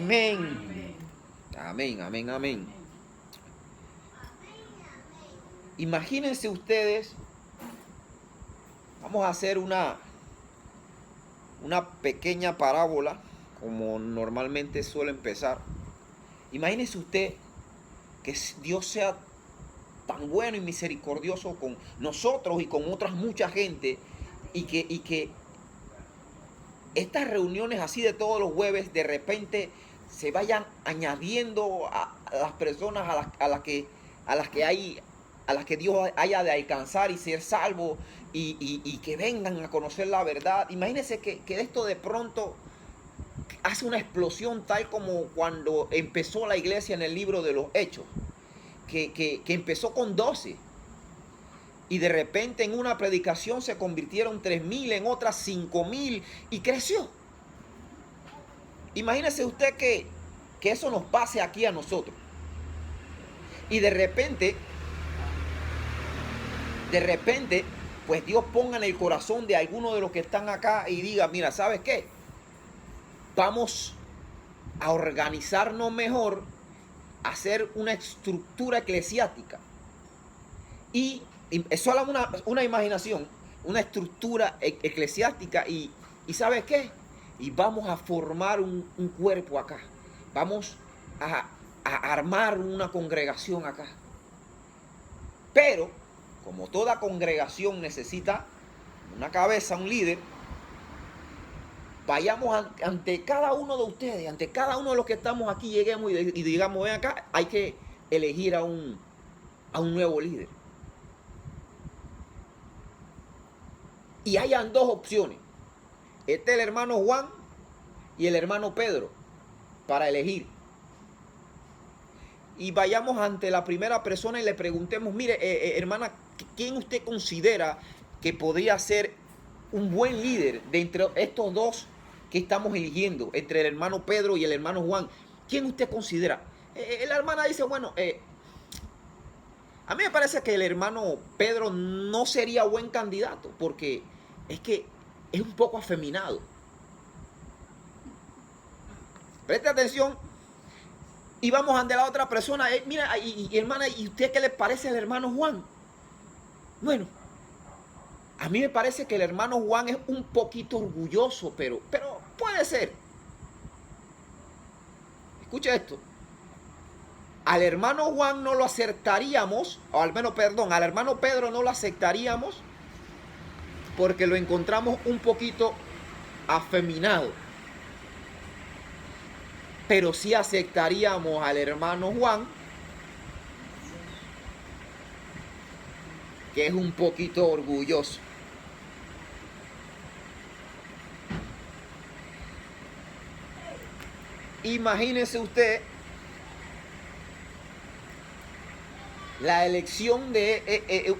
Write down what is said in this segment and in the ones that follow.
Amén. Amén, amén, amén. Imagínense ustedes, vamos a hacer una pequeña parábola, como normalmente suele empezar. Imagínense usted que Dios sea tan bueno y misericordioso con nosotros y con otras mucha gente, y que estas reuniones así de todos los jueves de repente se vayan añadiendo a las personas a las que Dios haya de alcanzar y ser salvo, y que vengan a conocer la verdad. Imagínense que esto de pronto hace una explosión, tal como cuando empezó la iglesia en el libro de los Hechos, que empezó con 12. Y de repente en una predicación se convirtieron 3.000, en otras 5.000, y creció. Imagínese usted que eso nos pase aquí a nosotros. Y de repente, pues Dios ponga en el corazón de alguno de los que están acá y diga, mira, ¿sabes qué? Vamos a organizarnos mejor, a hacer una estructura eclesiástica. Y es solo una imaginación, una estructura eclesiástica, y ¿sabes qué? Y vamos a formar un cuerpo acá. Vamos a armar una congregación acá. Pero, como toda congregación necesita una cabeza, un líder, vayamos ante cada uno de ustedes, ante cada uno de los que estamos aquí, lleguemos y digamos, ven acá, hay que elegir a un nuevo líder. Y hayan dos opciones. Este es el hermano Juan y el hermano Pedro para elegir. Y vayamos ante la primera persona y le preguntemos, mire, hermana, ¿quién usted considera que podría ser un buen líder de entre estos dos que estamos eligiendo, entre el hermano Pedro y el hermano Juan? ¿Quién usted considera? La hermana dice, bueno, a mí me parece que el hermano Pedro no sería buen candidato, porque es que es un poco afeminado. Preste atención. Y vamos ante la otra persona. Mira, y hermana, ¿y usted qué le parece el hermano Juan? Bueno, a mí me parece que el hermano Juan es un poquito orgulloso, pero puede ser. Escucha esto. Al hermano Juan no lo aceptaríamos, o al menos, perdón, al hermano Pedro no lo aceptaríamos porque lo encontramos un poquito afeminado. Pero sí aceptaríamos al hermano Juan, que es un poquito orgulloso. Imagínese usted la elección de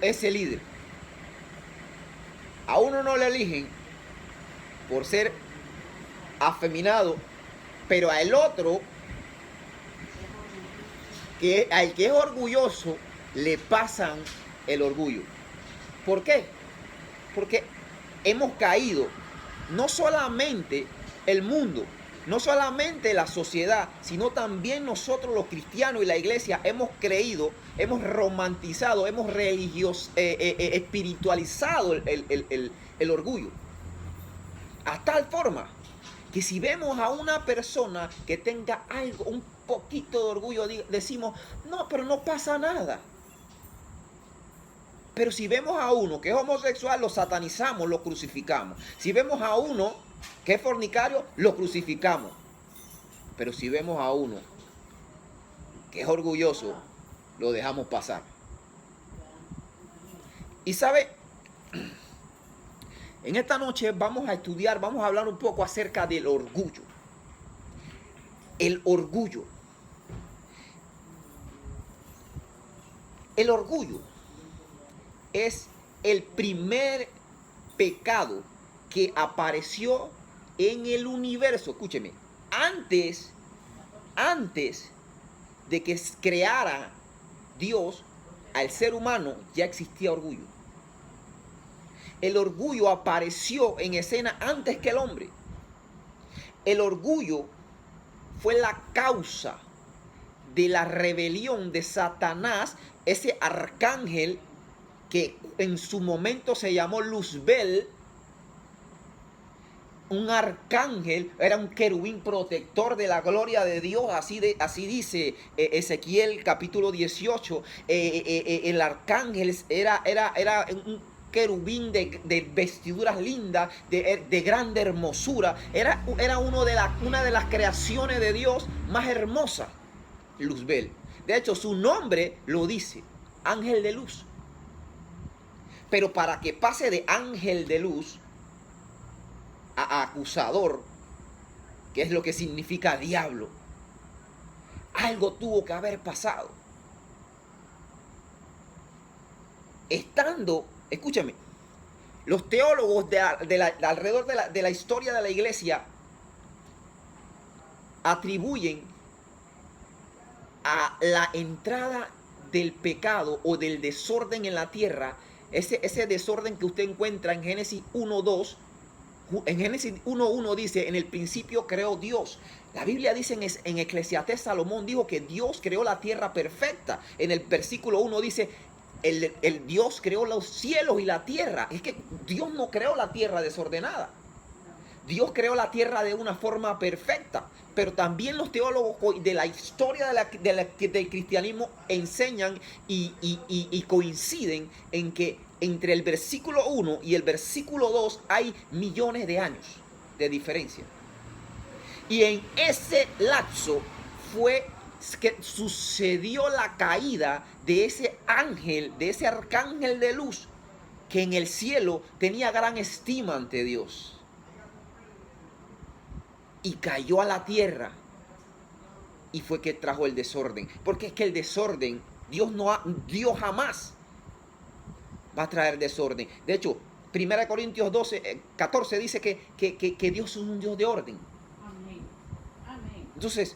ese líder. A uno no le eligen por ser afeminado, pero al otro, al que es orgulloso, le pasan el orgullo. ¿Por qué? Porque hemos caído, no solamente el mundo, no solamente la sociedad, sino también nosotros los cristianos y la iglesia hemos creído, hemos romantizado, hemos espiritualizado el orgullo. A tal forma que si vemos a una persona que tenga algo, un poquito de orgullo, decimos, no, pero no pasa nada. Pero si vemos a uno que es homosexual, lo satanizamos, lo crucificamos. Si vemos a uno que es fornicario, lo crucificamos. Pero si vemos a uno que es orgulloso, lo dejamos pasar. Y sabe, en esta noche vamos a estudiar, vamos a hablar un poco acerca del orgullo. El orgullo. El orgullo es el primer pecado que apareció en el universo. Escúcheme, antes de que creara Dios al ser humano, ya existía orgullo. El orgullo apareció en escena antes que el hombre. El orgullo fue la causa de la rebelión de Satanás, ese arcángel que en su momento se llamó Luzbel. Un arcángel, era un querubín protector de la gloria de Dios, así dice Ezequiel capítulo 18. El arcángel era un querubín de vestiduras lindas, de grande hermosura. Era una de las creaciones de Dios más hermosas, Luzbel. De hecho, su nombre lo dice, ángel de luz. Pero para que pase de ángel de luz a acusador, que es lo que significa diablo, algo tuvo que haber pasado. Escúchame, los teólogos alrededor de la historia de la iglesia atribuyen a la entrada del pecado o del desorden en la tierra, ese desorden que usted encuentra en Génesis 1:2. En Génesis 1:1 dice, en el principio creó Dios. La Biblia dice en Eclesiastés, Salomón dijo que Dios creó la tierra perfecta. En el versículo 1 dice, el Dios creó los cielos y la tierra. Es que Dios no creó la tierra desordenada. Dios creó la tierra de una forma perfecta. Pero también los teólogos de la historia del cristianismo enseñan y coinciden en que entre el versículo 1 y el versículo 2 hay millones de años de diferencia. Y en ese lapso fue que sucedió la caída de ese ángel, de ese arcángel de luz, que en el cielo tenía gran estima ante Dios. Y cayó a la tierra. Y fue que trajo el desorden. Porque es que el desorden, Dios jamás va a traer desorden. De hecho, 1 Corintios 14 dice que Dios es un Dios de orden. Amén. Amén. Entonces,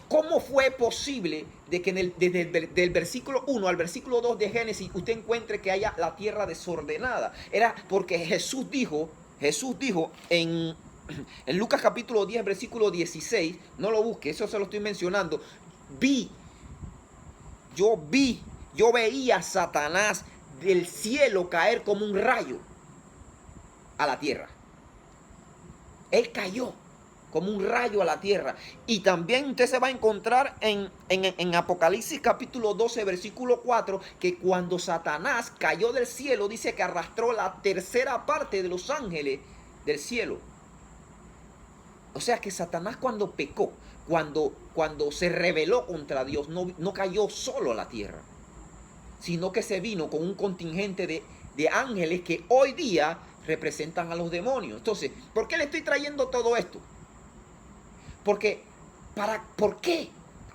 ¿cómo fue posible de que desde el versículo 1 al versículo 2 de Génesis usted encuentre que haya la tierra desordenada? Era porque Jesús dijo en Lucas capítulo 10, versículo 16, no lo busque, eso se lo estoy mencionando. Yo veía a Satanás del cielo caer como un rayo a la tierra. Él cayó como un rayo a la tierra. Y también usted se va a encontrar en Apocalipsis capítulo 12, versículo 4, que cuando Satanás cayó del cielo, dice que arrastró la tercera parte de los ángeles del cielo. O sea que Satanás cuando pecó, cuando se rebeló contra Dios, no cayó solo a la tierra, sino que se vino con un contingente de ángeles que hoy día representan a los demonios. Entonces, ¿por qué le estoy trayendo todo esto? ¿Por qué?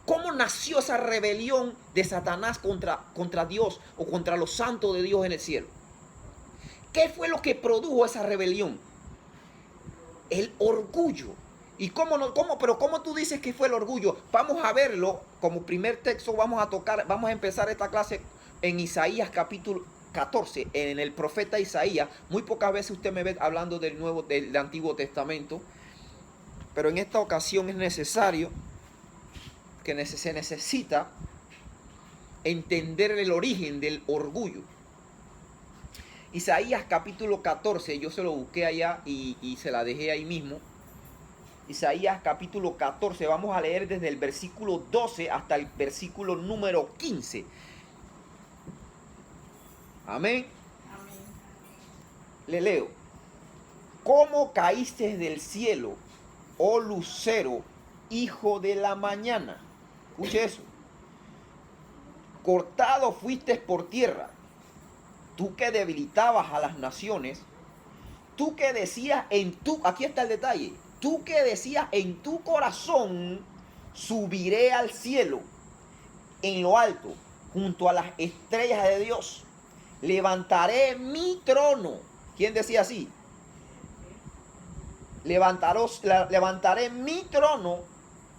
¿Cómo nació esa rebelión de Satanás contra Dios o contra los santos de Dios en el cielo? ¿Qué fue lo que produjo esa rebelión? El orgullo. ¿Y cómo tú dices que fue el orgullo? Vamos a verlo como primer texto. Vamos a empezar esta clase en Isaías capítulo 14, en el profeta Isaías. Muy pocas veces usted me ve hablando del Antiguo Testamento, pero en esta ocasión es necesario se necesita entender el origen del orgullo. Isaías capítulo 14, yo se lo busqué allá y se la dejé ahí mismo. Isaías capítulo 14, vamos a leer desde el versículo 12 hasta el versículo número 15. Amén. Amén. Le leo. ¿Cómo caíste del cielo, oh lucero, hijo de la mañana? Escuche eso. Cortado fuiste por tierra, tú que debilitabas a las naciones, tú que decías aquí está el detalle, tú que decías en tu corazón, subiré al cielo, en lo alto, junto a las estrellas de Dios, levantaré mi trono. ¿Quién decía así? Levantaré mi trono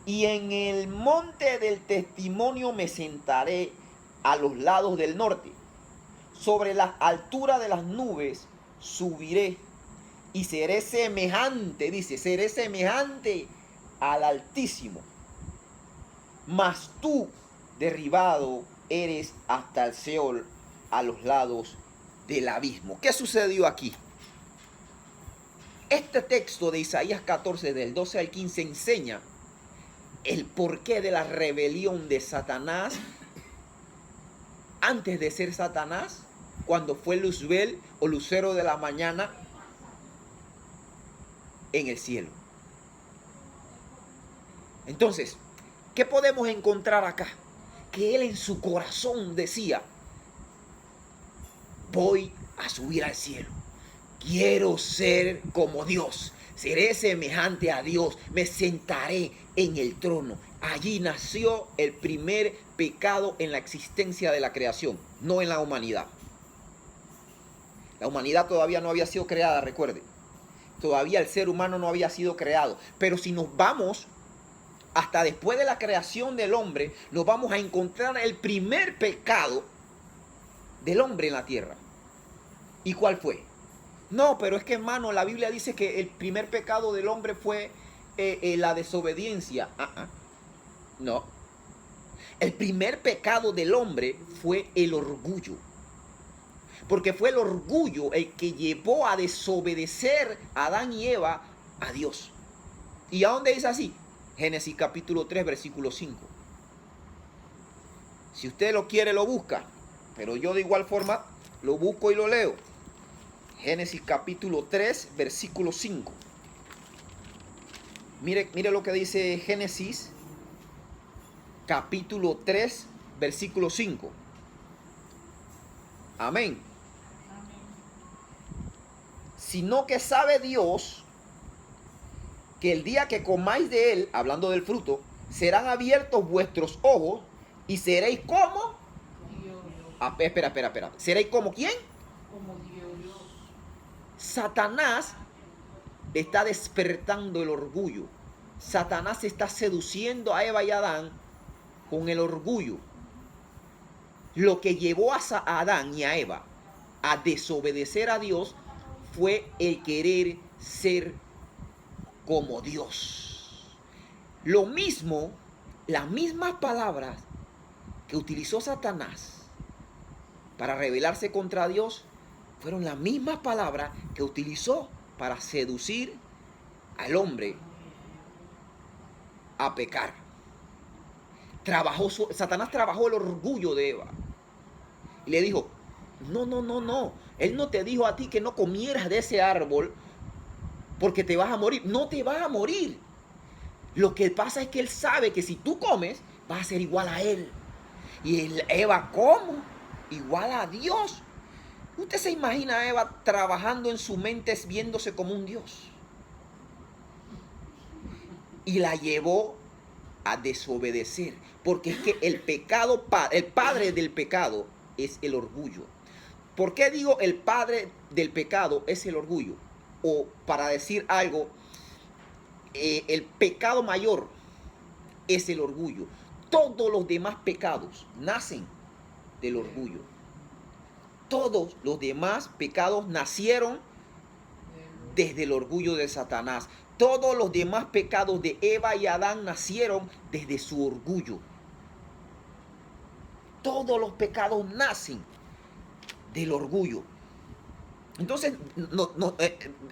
y en el monte del testimonio me sentaré a los lados del norte. Sobre las alturas de las nubes subiré y seré semejante, dice, seré semejante al Altísimo, mas tú derribado eres hasta el Seol, a los lados del abismo. ¿Qué sucedió aquí? Este texto de Isaías 14, del 12 al 15, enseña el porqué de la rebelión de Satanás antes de ser Satanás, cuando fue Luzbel o lucero de la mañana en el cielo. Entonces, ¿qué podemos encontrar acá? Que él en su corazón decía: voy a subir al cielo. Quiero ser como Dios. Seré semejante a Dios. Me sentaré en el trono. Allí nació el primer pecado en la existencia de la creación, no en la humanidad. La humanidad todavía no había sido creada, recuerde. Todavía el ser humano no había sido creado. Pero si nos vamos hasta después de la creación del hombre, nos vamos a encontrar el primer pecado del hombre en la tierra. ¿Y cuál fue? No, pero es que, hermano, la Biblia dice que el primer pecado del hombre fue la desobediencia. No. El primer pecado del hombre fue el orgullo. Porque fue el orgullo el que llevó a desobedecer a Adán y Eva a Dios. ¿Y a dónde dice así? Génesis capítulo 3, versículo 5. Si usted lo quiere, lo busca. Pero yo de igual forma lo busco y lo leo. Génesis capítulo 3, versículo 5. Mire lo que dice Génesis capítulo 3, versículo 5. Amén. Sino que sabe Dios que el día que comáis de él, hablando del fruto, serán abiertos vuestros ojos y seréis como... Espera. ¿Seréis como quién? Como Dios. Satanás está despertando el orgullo. Satanás está seduciendo a Eva y a Adán con el orgullo. Lo que llevó a Adán y a Eva a desobedecer a Dios fue el querer ser como Dios. Lo mismo, las mismas palabras que utilizó Satanás para rebelarse contra Dios fueron las mismas palabras que utilizó para seducir al a pecar. Satanás trabajó el orgullo de Eva y le dijo: no, él no te dijo a ti que no comieras de ese árbol porque te vas a morir. No te vas a morir. Lo que pasa es que él sabe que si tú comes, vas a ser igual a él. Y Eva, ¿cómo? Igual a Dios. ¿Usted se imagina a Eva trabajando en su mente viéndose como un Dios? Y la llevó a desobedecer. Porque es que el pecado, el padre del pecado es el orgullo. ¿Por qué digo el padre del pecado es el orgullo? O para decir algo, el pecado mayor es el orgullo. Todos los demás pecados nacen del orgullo. Todos los demás pecados nacieron desde el orgullo de Satanás. Todos los demás pecados de Eva y Adán nacieron desde su orgullo. Todos los pecados nacen del orgullo. Entonces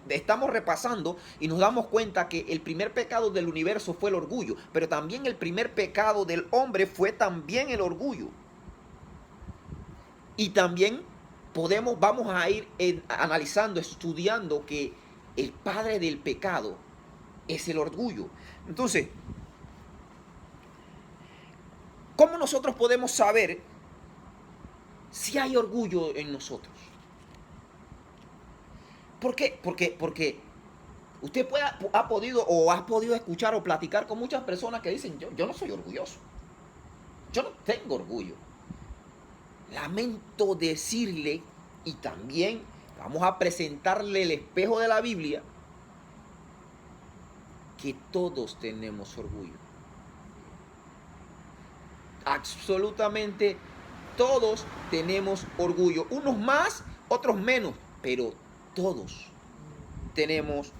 estamos repasando y nos damos cuenta que el primer pecado del universo fue el orgullo, pero también el primer pecado del hombre fue también el orgullo. Y también vamos a ir analizando, estudiando que el padre del pecado es el orgullo. Entonces, ¿cómo nosotros podemos saber si hay orgullo en nosotros? ¿Por qué? Porque usted ha podido escuchar o platicar con muchas personas que dicen: yo no soy orgulloso. Yo no tengo orgullo. Lamento decirle, y también vamos a presentarle el espejo de la Biblia, que todos tenemos orgullo. Absolutamente todos tenemos orgullo. Unos más, otros menos, pero todos tenemos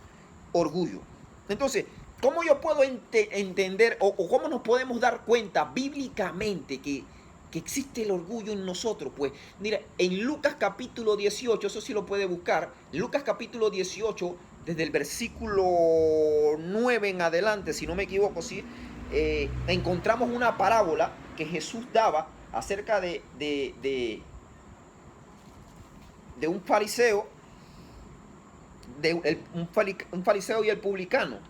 orgullo. Entonces, ¿Cómo yo puedo entender o cómo nos podemos dar cuenta bíblicamente que existe el orgullo en nosotros? Pues mira, en Lucas capítulo 18, eso sí lo puede buscar, Lucas capítulo 18, desde el versículo 9 en adelante, si no me equivoco, ¿sí? Encontramos una parábola que Jesús daba acerca de un fariseo, un fariseo y el publicano.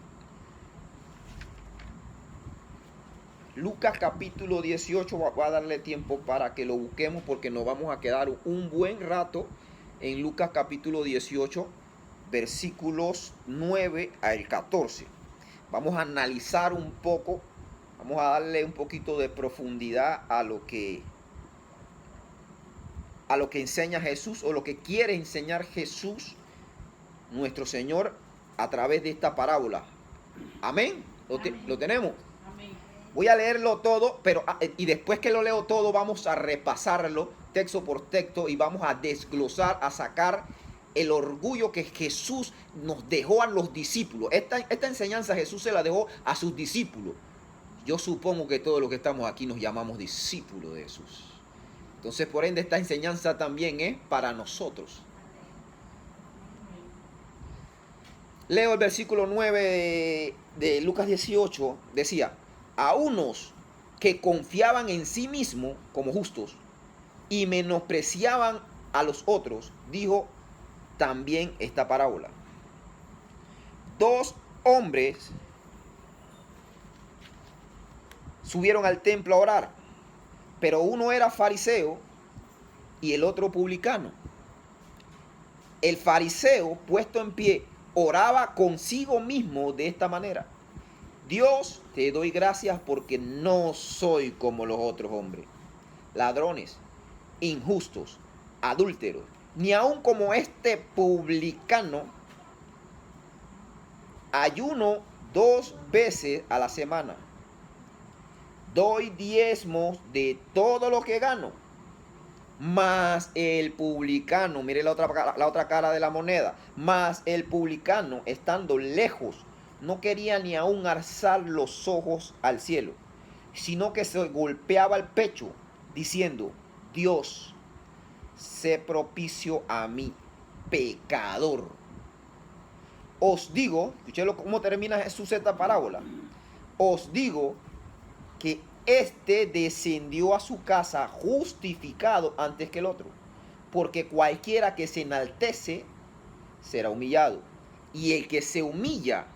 Lucas capítulo 18, voy a darle tiempo para que lo busquemos porque nos vamos a quedar un buen rato en Lucas capítulo 18, versículos 9 al 14. Vamos a analizar un poco, vamos a darle un poquito de profundidad a lo que enseña Jesús o lo que quiere enseñar Jesús, nuestro Señor, a través de esta parábola. Amén. ¿Lo tenemos? Voy a leerlo todo, pero y después que lo leo todo vamos a repasarlo texto por texto y vamos a desglosar, a sacar el orgullo que Jesús nos dejó a los discípulos. Esta enseñanza Jesús se la dejó a sus discípulos. Yo supongo que todos los que estamos aquí nos llamamos discípulos de Jesús. Entonces, por ende, esta enseñanza también es para nosotros. Leo el versículo 9 de Lucas 18, decía: a unos que confiaban en sí mismos como justos y menospreciaban a los otros, dijo también esta parábola. 2 hombres subieron al templo a orar, pero uno era fariseo y el otro publicano. El fariseo, puesto en pie, oraba consigo mismo de esta manera: Dios, te doy gracias porque no soy como los otros hombres, ladrones, injustos, adúlteros, ni aun como este publicano. Ayuno 2 veces a la semana. Doy diezmos de todo lo que gano. Mas el publicano, mire la otra cara de la moneda, mas el publicano, estando lejos, no quería ni aún alzar los ojos al cielo, sino que se golpeaba el pecho, diciendo: Dios, sé propicio a mí, pecador. Os digo, escuché cómo termina Jesús esta parábola. Os digo que este descendió a su casa justificado antes que el otro, porque cualquiera que se enaltece será humillado, y el que se humilla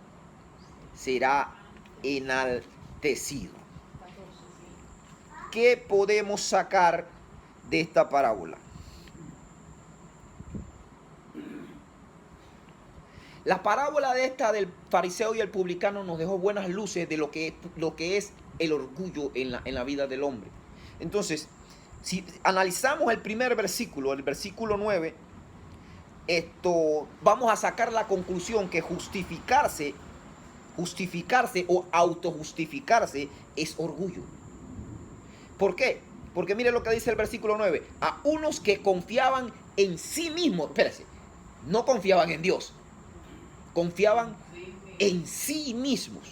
será enaltecido. ¿Qué podemos sacar de esta parábola? La parábola de esta del fariseo y el publicano nos dejó buenas luces de lo que es el orgullo en la vida del hombre. Entonces, si analizamos el primer versículo, el versículo 9, vamos a sacar la conclusión que justificarse o autojustificarse es orgullo. ¿Por qué? Porque mire lo que dice el versículo 9. A unos que confiaban en sí mismos, espérese, no confiaban en Dios, confiaban en sí mismos.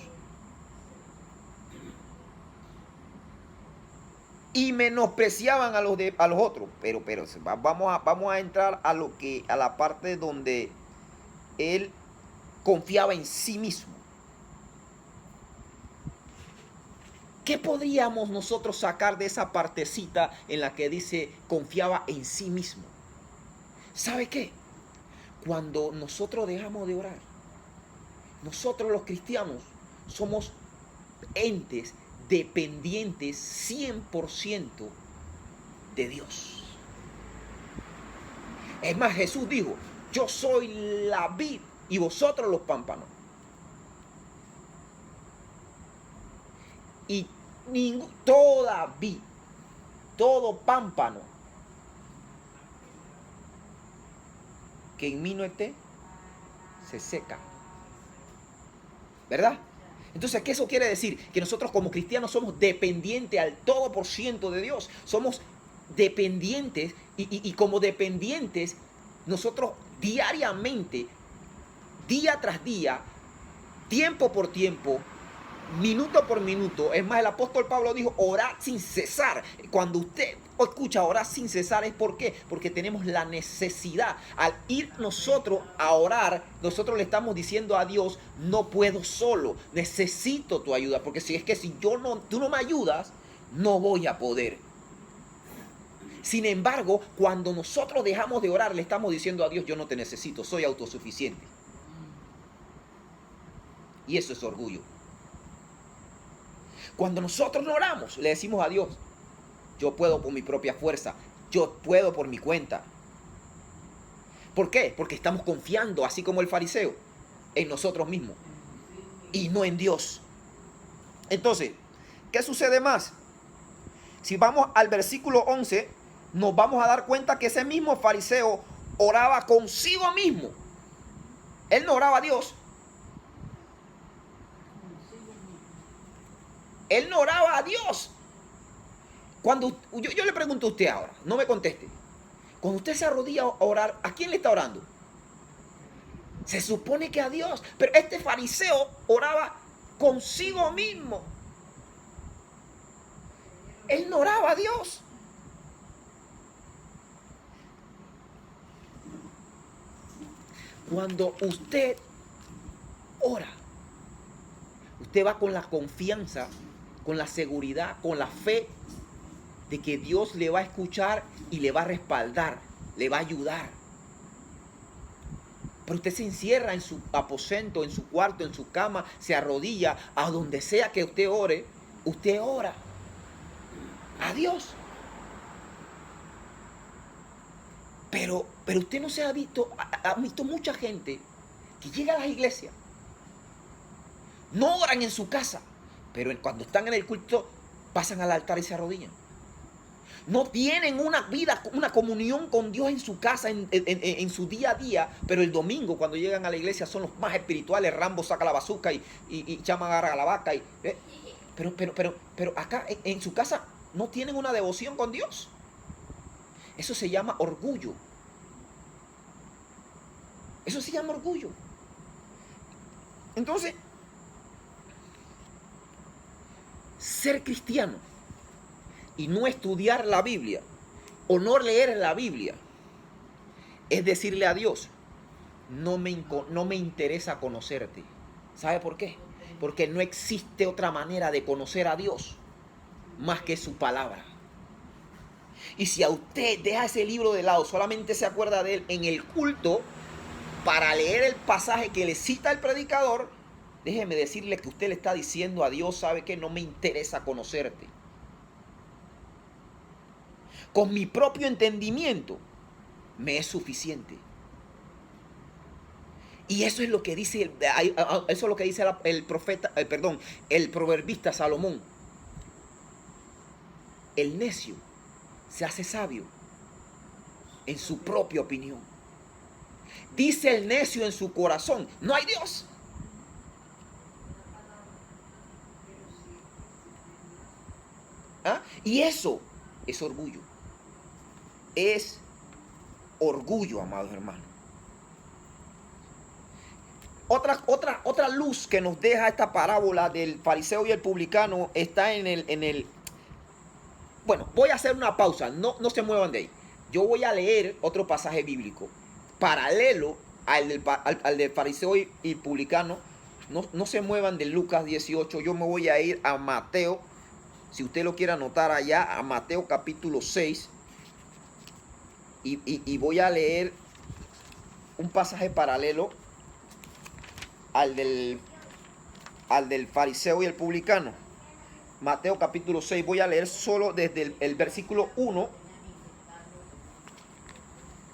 Y menospreciaban a los otros. Pero vamos a entrar a la parte donde él confiaba en sí mismo. ¿Qué podríamos nosotros sacar de esa partecita en la que dice confiaba en sí mismo? ¿Sabe qué? Cuando nosotros dejamos de orar, nosotros los cristianos somos entes dependientes 100% de Dios. Es más, Jesús dijo: yo soy la vid y vosotros los pámpanos. Y toda vid, todo pámpano que en mí no esté, se seca. ¿Verdad? Entonces, ¿qué eso quiere decir? Que nosotros como cristianos somos dependientes al todo por ciento de Dios. Somos dependientes y como dependientes, nosotros diariamente, día tras día, tiempo por tiempo, minuto por minuto. Es más, el apóstol Pablo dijo, orad sin cesar. Cuando usted escucha orar sin cesar, ¿es por qué? Porque tenemos la necesidad. Al ir nosotros a orar, nosotros le estamos diciendo a Dios, no puedo solo, necesito tu ayuda. Porque si tú no me ayudas, no voy a poder. Sin embargo, cuando nosotros dejamos de orar, le estamos diciendo a Dios, yo no te necesito, soy autosuficiente. Y eso es orgullo. Cuando nosotros no oramos, le decimos a Dios, yo puedo por mi propia fuerza, yo puedo por mi cuenta. ¿Por qué? Porque estamos confiando, así como el fariseo, en nosotros mismos y no en Dios. Entonces, ¿qué sucede más? Si vamos al versículo 11, nos vamos a dar cuenta que ese mismo fariseo oraba consigo mismo. Él no oraba a Dios. Él no oraba a Dios. Cuando yo le pregunto a usted ahora, no me conteste. Cuando usted se arrodilla a orar, ¿a quién le está orando? Se supone que a Dios. Pero este fariseo oraba consigo mismo. Él no oraba a Dios. Cuando usted ora, usted va con la confianza, con la seguridad, con la fe de que Dios le va a escuchar y le va a respaldar, le va a ayudar. Pero usted se encierra en su aposento, en su cuarto, en su cama, se arrodilla, a donde sea que usted ore, usted ora a Dios. Pero usted no se ha visto mucha gente que llega a las iglesias, no oran en su casa, pero cuando están en el culto pasan al altar y se arrodillan. No tienen una vida, una comunión con Dios en su casa, en su día a día, pero el domingo cuando llegan a la iglesia son los más espirituales. Rambo saca la bazuca y Chama agarra a la vaca. Pero acá en su casa no tienen una devoción con Dios. Eso se llama orgullo. Eso se llama orgullo. Entonces, ser cristiano y no estudiar la Biblia o no leer la Biblia es decirle a Dios, no me interesa conocerte. ¿Sabe por qué? Porque no existe otra manera de conocer a Dios más que su palabra. Y si a usted deja ese libro de lado, solamente se acuerda de él en el culto para leer el pasaje que le cita el predicador, déjeme decirle que usted le está diciendo a Dios, ¿sabe qué? No me interesa conocerte. Con mi propio entendimiento me es suficiente. Y eso es lo que dice el profeta, el proverbista Salomón. El necio se hace sabio en su propia opinión. Dice el necio en su corazón, no hay Dios. ¿Ah? Y eso es orgullo. Es orgullo, amados hermanos. Otra luz que nos deja esta parábola del fariseo y el publicano está en el. Bueno, voy a hacer una pausa, no se muevan de ahí. Yo voy a leer otro pasaje bíblico paralelo al del fariseo y publicano. No se muevan de Lucas 18, yo me voy a ir a Mateo, si usted lo quiere anotar allá, a Mateo capítulo 6. Y voy a leer un pasaje paralelo al del fariseo y el publicano. Mateo capítulo 6, voy a leer solo desde el versículo 1.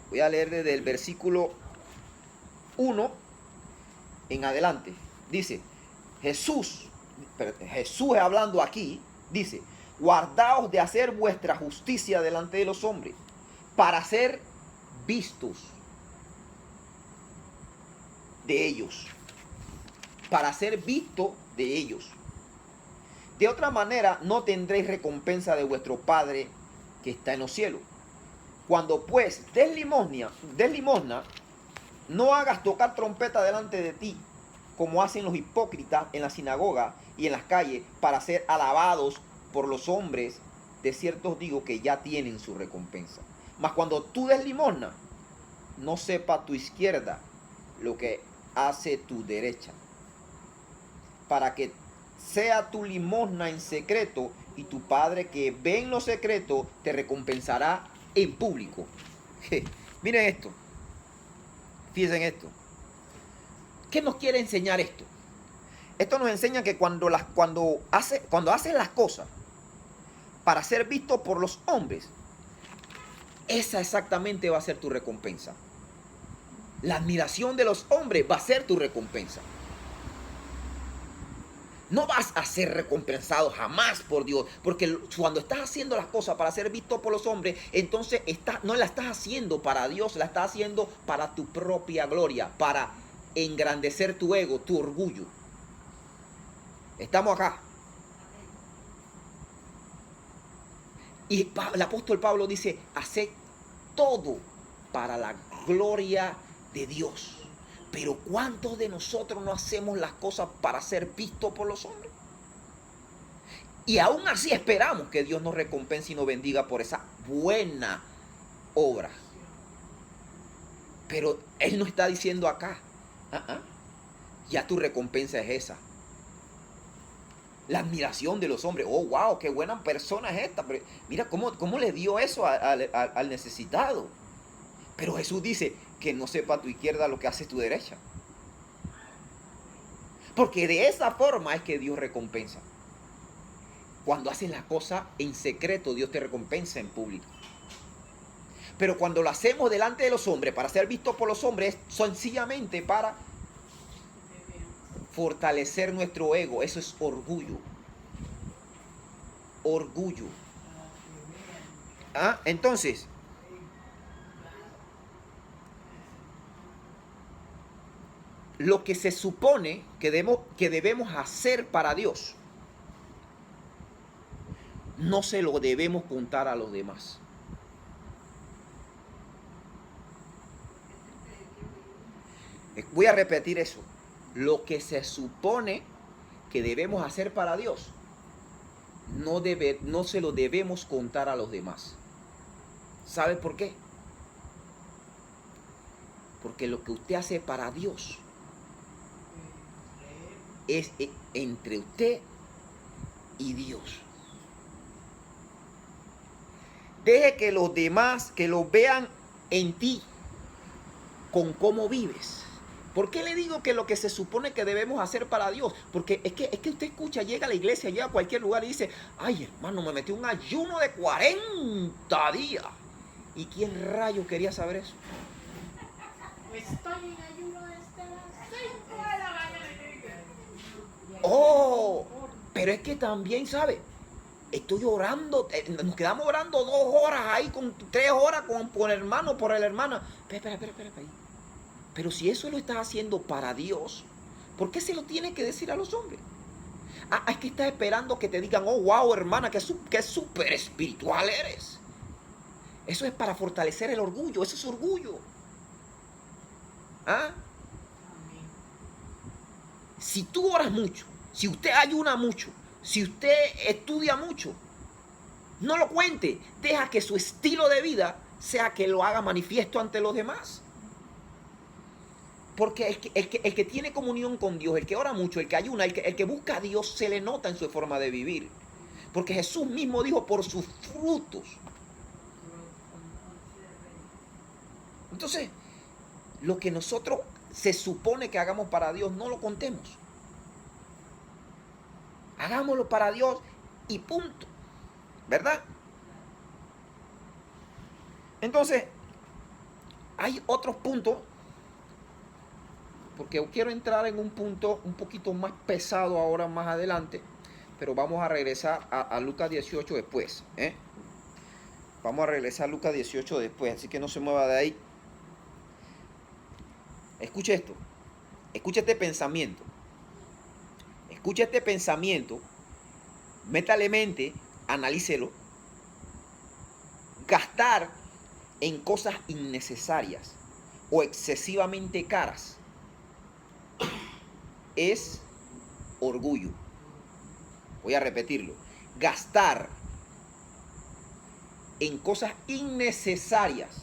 Voy a leer desde el versículo 1 en adelante. Dice, Jesús hablando aquí, dice, guardaos de hacer vuestra justicia delante de los hombres, para ser vistos de ellos. Para ser visto de ellos. De otra manera no tendréis recompensa de vuestro Padre que está en los cielos. Cuando pues des limosna, no hagas tocar trompeta delante de ti, como hacen los hipócritas en la sinagoga y en las calles para ser alabados por los hombres, de cierto os digo que ya tienen su recompensa. Mas cuando tú des limosna, no sepa tu izquierda lo que hace tu derecha, para que sea tu limosna en secreto, y tu Padre que ve en lo secreto te recompensará en público. Miren esto, fíjense en esto. ¿Qué nos quiere enseñar esto? Esto nos enseña que cuando haces las cosas para ser visto por los hombres, esa exactamente va a ser tu recompensa. La admiración de los hombres va a ser tu recompensa. No vas a ser recompensado jamás por Dios, porque cuando estás haciendo las cosas para ser visto por los hombres, entonces no la estás haciendo para Dios, la estás haciendo para tu propia gloria, para engrandecer tu ego, tu orgullo. Estamos acá. Y el apóstol Pablo dice, haced todo para la gloria de Dios. Pero ¿cuántos de nosotros no hacemos las cosas para ser vistos por los hombres? Y aún así esperamos que Dios nos recompense y nos bendiga por esa buena obra. Pero Él nos está diciendo acá, ya tu recompensa es esa. La admiración de los hombres. Oh, wow, qué buena persona es esta. Pero mira cómo le dio eso al necesitado. Pero Jesús dice que no sepa tu izquierda lo que hace tu derecha. Porque de esa forma es que Dios recompensa. Cuando haces la cosa en secreto, Dios te recompensa en público. Pero cuando lo hacemos delante de los hombres, para ser vistos por los hombres, sencillamente para fortalecer nuestro ego. Eso es orgullo. Orgullo. Entonces, lo que se supone que debemos hacer para Dios, no se lo debemos contar a los demás. Voy a repetir eso. Lo que se supone que debemos hacer para Dios, no se lo debemos contar a los demás. ¿Sabe por qué? Porque lo que usted hace para Dios es entre usted y Dios. Deje que los demás, que lo vean en ti, con cómo vives. ¿Por qué le digo que lo que se supone que debemos hacer para Dios? Porque es que usted escucha, llega a la iglesia, llega a cualquier lugar y dice, ay hermano, me metí un ayuno de 40 días. ¿Y quién rayo quería saber eso? Estoy en ayuno desde las 5 de la mañana. Oh, pero es que también, ¿sabe? Estoy orando, nos quedamos orando 2 horas ahí, 3 horas con el hermano, por la hermana. Espera. Pero si eso lo estás haciendo para Dios, ¿por qué se lo tienes que decir a los hombres? Es que estás esperando que te digan, oh, wow, hermana, que súper espiritual eres. Eso es para fortalecer el orgullo, eso es orgullo. Si tú oras mucho, si usted ayuna mucho, si usted estudia mucho, no lo cuente. Deja que su estilo de vida sea que lo haga manifiesto ante los demás. Porque el que tiene comunión con Dios, el que ora mucho, el que ayuna, el que busca a Dios, se le nota en su forma de vivir. Porque Jesús mismo dijo, por sus frutos. Entonces, lo que nosotros se supone que hagamos para Dios, no lo contemos. Hagámoslo para Dios y punto. ¿Verdad? Entonces, hay otros puntos, porque yo quiero entrar en un punto un poquito más pesado ahora más adelante, pero vamos a regresar a Lucas 18 después. Vamos a regresar a Lucas 18 después, así que no se mueva de ahí. Escuche esto, escuche este pensamiento. Escuche este pensamiento, métale mente, analícelo. Gastar en cosas innecesarias o excesivamente caras es orgullo. Voy a repetirlo. Gastar en cosas innecesarias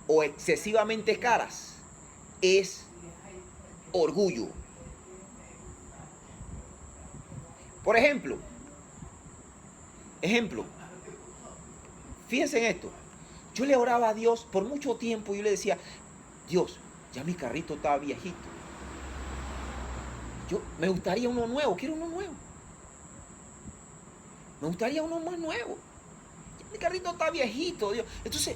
o excesivamente caras es orgullo. Por ejemplo, fíjense en esto. Yo le oraba a Dios por mucho tiempo y yo le decía, Dios, ya mi carrito está viejito. Yo me gustaría uno nuevo, quiero uno nuevo. Me gustaría uno más nuevo. Ya mi carrito está viejito, Dios. Entonces,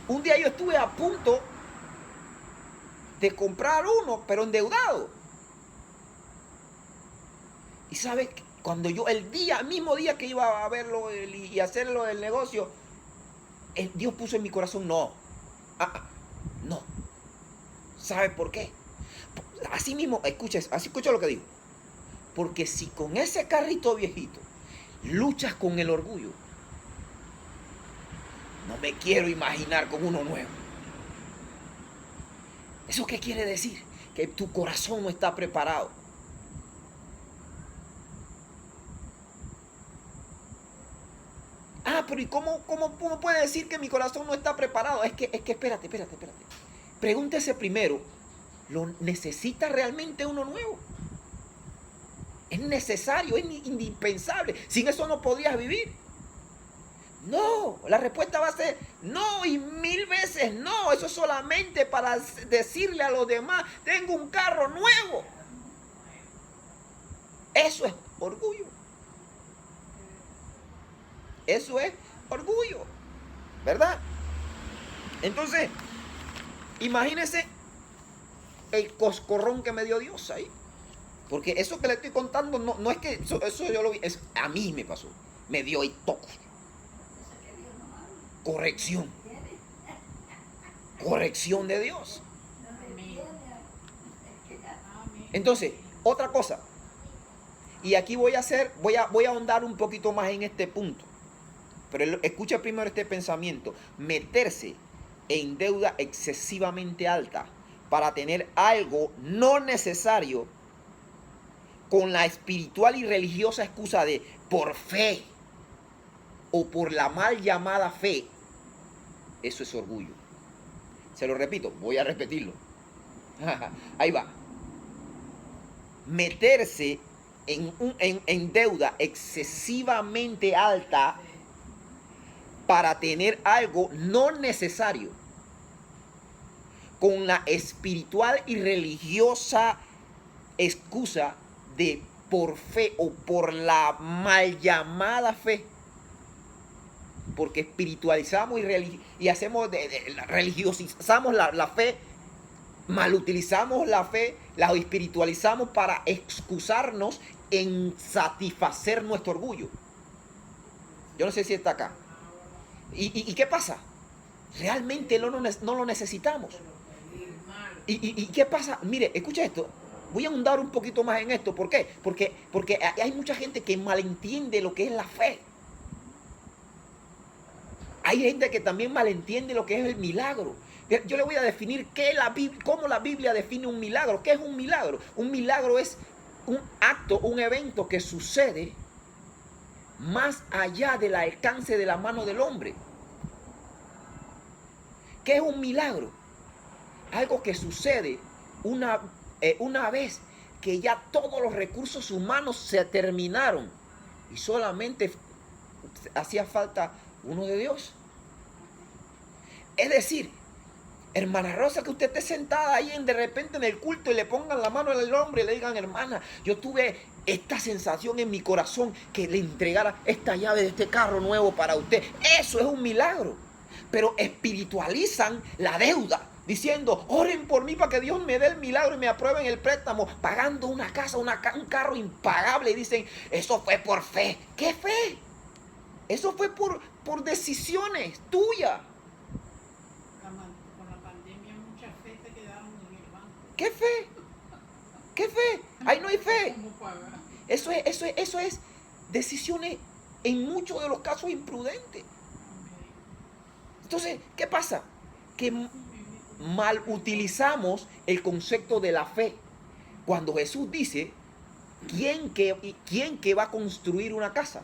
un día yo estuve a punto de comprar uno, pero endeudado. Y sabes, cuando yo, el mismo día que iba a verlo y hacerlo del negocio, Dios puso en mi corazón, no. No. ¿Sabe por qué? Así mismo, escucha lo que digo. Porque si con ese carrito viejito luchas con el orgullo, no me quiero imaginar con uno nuevo. ¿Eso qué quiere decir? Que tu corazón no está preparado. Pero ¿y cómo puede decir que mi corazón no está preparado? Es que espérate. Pregúntese primero, ¿lo necesita realmente uno nuevo? Es necesario, es indispensable. Sin eso no podrías vivir. No, la respuesta va a ser no y 1000 veces no. Eso es solamente para decirle a los demás, tengo un carro nuevo. Eso es orgullo. Eso es orgullo, ¿verdad? Entonces, imagínense el coscorrón que me dio Dios ahí. Porque eso que le estoy contando no es que eso yo lo vi, a mí me pasó. Me dio ahí toco. Corrección de Dios. Entonces, otra cosa. Y aquí voy a ahondar un poquito más en este punto. Pero escucha primero este pensamiento. Meterse en deuda excesivamente alta para tener algo no necesario con la espiritual y religiosa excusa de por fe o por la mal llamada fe, eso es orgullo. Se lo repito, voy a repetirlo. Ahí va. Meterse en deuda excesivamente alta para tener algo no necesario con la espiritual y religiosa excusa de por fe o por la mal llamada fe, porque espiritualizamos y hacemos religiosizamos la fe, mal utilizamos la fe, la espiritualizamos para excusarnos en satisfacer nuestro orgullo. Yo no sé si está acá. ¿Y qué pasa? Realmente no lo necesitamos. ¿Y qué pasa? Mire, escucha esto. Voy a ahondar un poquito más en esto. ¿Por qué? Porque hay mucha gente que malentiende lo que es la fe. Hay gente que también malentiende lo que es el milagro. Yo le voy a definir cómo la Biblia define un milagro. ¿Qué es un milagro? Un milagro es un acto, un evento que sucede más allá del alcance de la mano del hombre. ¿Qué es un milagro? Algo que sucede una vez que ya todos los recursos humanos se terminaron y solamente hacía falta uno de Dios. Es decir, hermana Rosa, que usted esté sentada ahí de repente en el culto y le pongan la mano en el hombro y le digan, hermana, yo tuve esta sensación en mi corazón que le entregara esta llave de este carro nuevo para usted. Eso es un milagro. Pero espiritualizan la deuda, diciendo, oren por mí para que Dios me dé el milagro y me aprueben el préstamo, pagando una casa, un carro impagable, y dicen, eso fue por fe. ¿Qué fe? Eso fue por decisiones tuyas. Con la pandemia muchas fe se quedaron en el banco. ¿Qué fe? ¿Qué fe? Ahí no hay fe. ¿Cómo pagar? Eso es decisiones en muchos de los casos imprudentes. Entonces, ¿qué pasa? Que mal utilizamos el concepto de la fe. Cuando Jesús dice, ¿quién que va a construir una casa?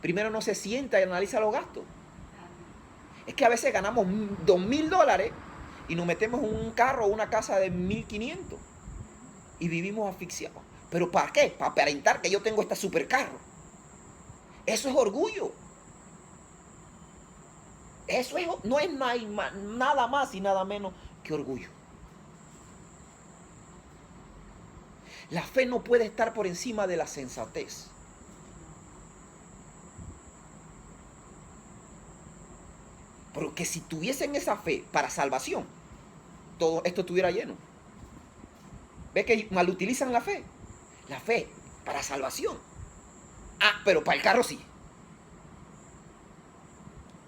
Primero no se sienta y analiza los gastos. Es que a veces ganamos $2,000 y nos metemos en un carro o una casa de 1,500 y vivimos asfixiados. ¿Pero para qué? Para aparentar que yo tengo este supercarro. Eso es orgullo. Eso es, no es nada más y nada menos que orgullo. La fe no puede estar por encima de la sensatez. Porque si tuviesen esa fe para salvación, todo esto estuviera lleno. ¿Ves que malutilizan la fe? La fe para salvación. Ah, pero para el carro sí.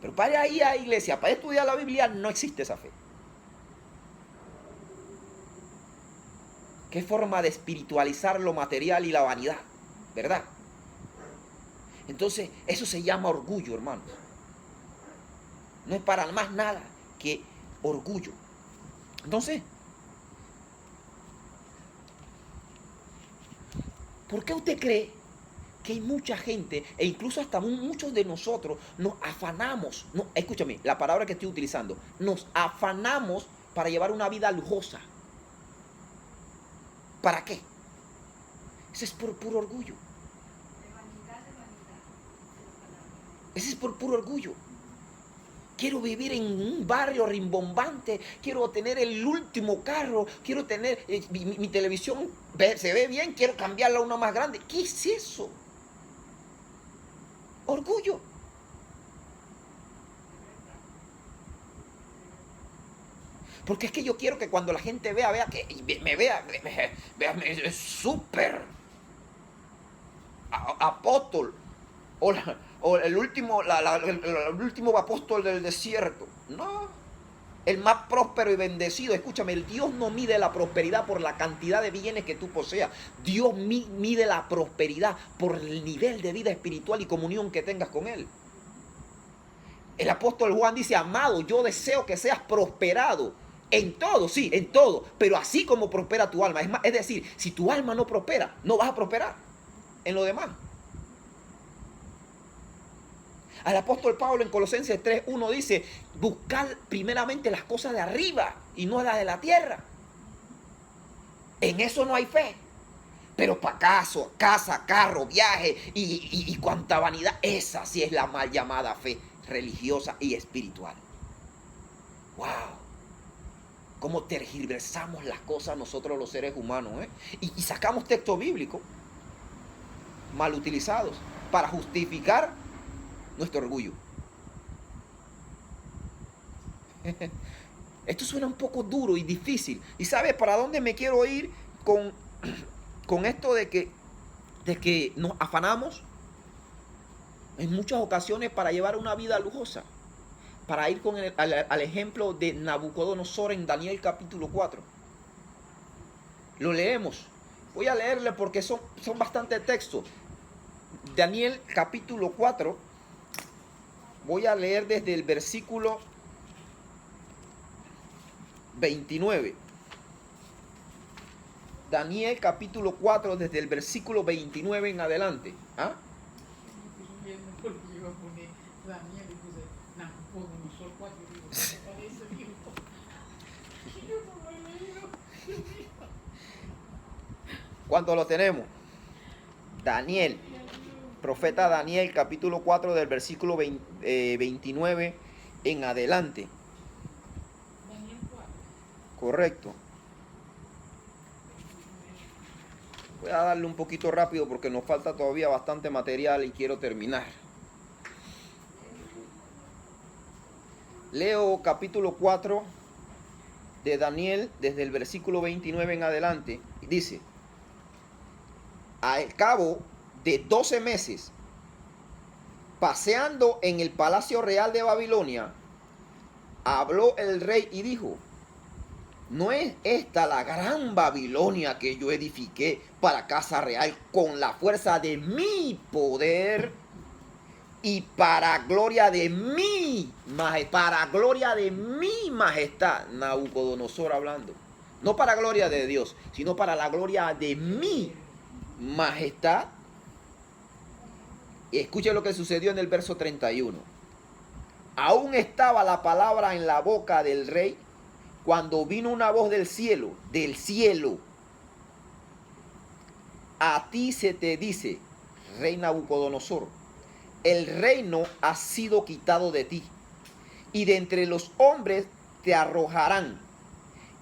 Pero para ir a la iglesia, para estudiar la Biblia, no existe esa fe. ¿Qué forma de espiritualizar lo material y la vanidad? ¿Verdad? Entonces, eso se llama orgullo, hermanos. No es para más nada que orgullo. Entonces, ¿por qué usted cree que hay mucha gente, e incluso hasta muchos de nosotros, nos afanamos? No, escúchame, la palabra que estoy utilizando. Nos afanamos para llevar una vida lujosa. ¿Para qué? Ese es por puro orgullo. Ese es por puro orgullo. Quiero vivir en un barrio rimbombante, quiero tener el último carro, quiero tener mi televisión, se ve bien, quiero cambiarla a una más grande. ¿Qué es eso? Orgullo. Porque es que yo quiero que cuando la gente vea que me vea súper apóstol o el último apóstol del desierto. No, el más próspero y bendecido. Escúchame, el Dios no mide la prosperidad por la cantidad de bienes que tú poseas. Dios mide la prosperidad por el nivel de vida espiritual y comunión que tengas con Él. El apóstol Juan dice, amado, yo deseo que seas prosperado en todo, sí, en todo, pero así como prospera tu alma. Es decir, si tu alma no prospera, no vas a prosperar en lo demás. Al apóstol Pablo en Colosenses 3:1 dice, buscad primeramente las cosas de arriba y no las de la tierra. En eso no hay fe. Pero para casa, carro, viaje y cuanta vanidad, esa sí es la mal llamada fe religiosa y espiritual. ¡Wow! Cómo tergiversamos las cosas nosotros los seres humanos, ¿eh? Y sacamos textos bíblicos mal utilizados para justificar nuestro orgullo. Esto suena un poco duro y difícil. ¿Y sabes para dónde me quiero ir con esto de que nos afanamos en muchas ocasiones para llevar una vida lujosa? Para ir al ejemplo de Nabucodonosor en Daniel capítulo 4. Lo leemos. Voy a leerle porque son bastantes textos. Daniel capítulo 4. Voy a leer desde el versículo 29. Daniel capítulo 4 desde el versículo 29 en adelante. ¿Ah? ¿Cuánto lo tenemos? Daniel, profeta Daniel, capítulo 4 del versículo 29 en adelante. Daniel 4. Correcto. Voy a darle un poquito rápido porque nos falta todavía bastante material y quiero terminar. Leo capítulo 4 de Daniel desde el versículo 29 en adelante. Dice, al cabo de 12 meses, paseando en el palacio real de Babilonia, habló el rey y dijo, ¿no es esta la gran Babilonia que yo edifiqué para casa real con la fuerza de mi poder y para gloria de mi majestad? Nabucodonosor hablando. No para gloria de Dios, sino para la gloria de mi majestad. Y escuche lo que sucedió en el verso 31. Aún estaba la palabra en la boca del rey cuando vino una voz del cielo, del cielo. A ti se te dice, rey Nabucodonosor, el reino ha sido quitado de ti, y de entre los hombres te arrojarán,